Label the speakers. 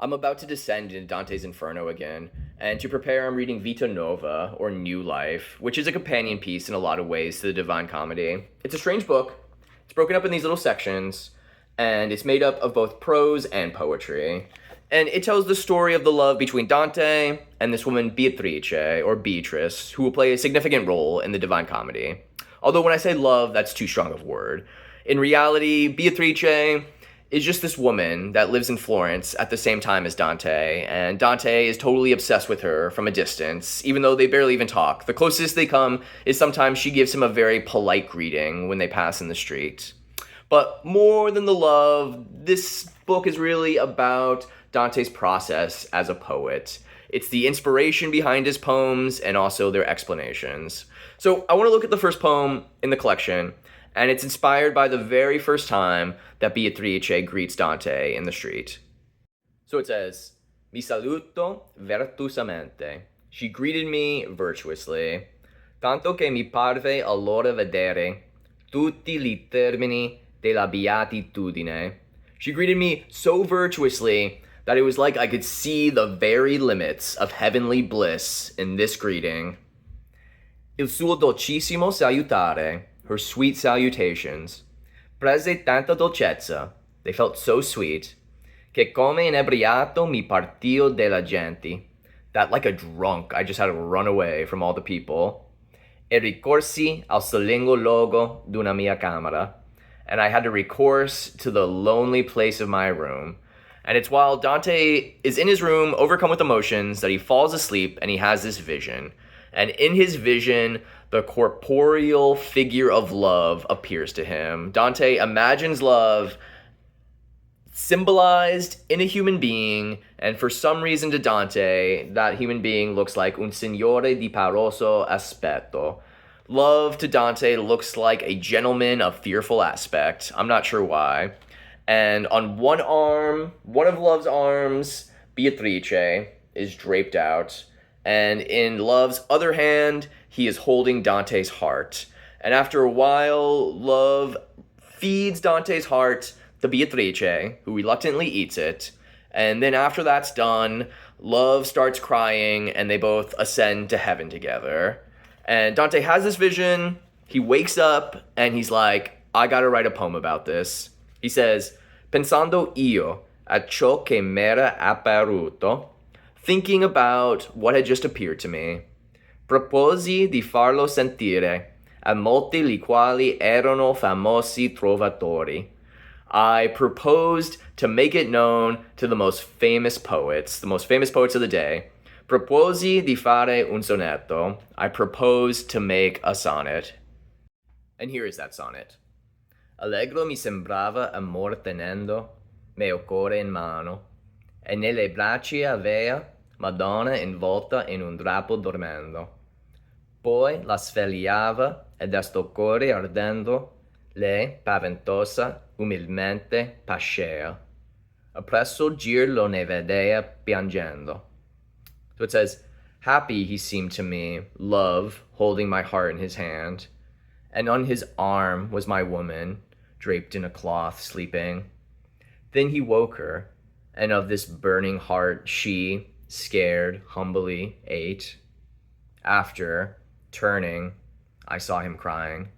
Speaker 1: I'm about to descend into Dante's Inferno again, and to prepare, I'm reading Vita Nuova, or New Life, which is a companion piece in a lot of ways to the Divine Comedy. It's a strange book. It's broken up in these little sections, and it's made up of both prose and poetry. And it tells the story of the love between Dante and this woman Beatrice, or Beatrice, who will play a significant role in the Divine Comedy. Although when I say love, that's too strong of a word. In reality, Beatrice is just this woman that lives in Florence at the same time as Dante, and Dante is totally obsessed with her from a distance, even though they barely even talk. The closest they come is sometimes she gives him a very polite greeting when they pass in the street. But more than the love, this book is really about Dante's process as a poet. It's the inspiration behind his poems and also their explanations. So I want to look at the first poem in the collection, and it's inspired by the very first time that Beatrice greets Dante in the street. So it says, Mi saluto virtuosamente. She greeted me virtuously, tanto che mi parve allora vedere tutti I termini della beatitudine. She greeted me so virtuously that it was like I could see the very limits of heavenly bliss in this greeting. Il suo dolcissimo salutare, her sweet salutations, prese tanta dolcezza, they felt so sweet, che come inebriato mi partio della gente, that like a drunk I just had to run away from all the people, e ricorsi al solingo luogo d'una mia camera, and I had to recourse to the lonely place of my room. And it's while Dante is in his room, overcome with emotions, that he falls asleep and he has this vision. And in his vision, the corporeal figure of love appears to him. Dante imagines love symbolized in a human being, and for some reason to Dante, that human being looks like un signore di paroso aspetto. Love to Dante looks like a gentleman of fearful aspect. I'm not sure why. And on one arm, one of Love's arms, Beatrice is draped out. And in Love's other hand, he is holding Dante's heart. And after a while, Love feeds Dante's heart to Beatrice, who reluctantly eats it. And then after that's done, Love starts crying, and they both ascend to heaven together. And Dante has this vision. He wakes up, and he's like, I gotta write a poem about this. He says, Pensando io a ciò che m'era apparuto, thinking about what had just appeared to me, proposi di farlo sentire a molti li quali erano famosi trovatori. I proposed to make it known to the most famous poets of the day. Proposi di fare un sonetto. I proposed to make a sonnet. And here is that sonnet. Allegro mi sembrava amor tenendo meo core in mano, e nelle braccia avea Madonna involta in un drappo dormendo. Poi la svegliava e da sto core ardendo, lei, paventosa, umilmente pascea. Appresso gir lo ne vedea piangendo. So it says, happy he seemed to me, love, holding my heart in his hand, and on his arm was my woman, draped in a cloth, sleeping. Then he woke her, and of this burning heart she, scared, humbly ate. After, turning, I saw him crying.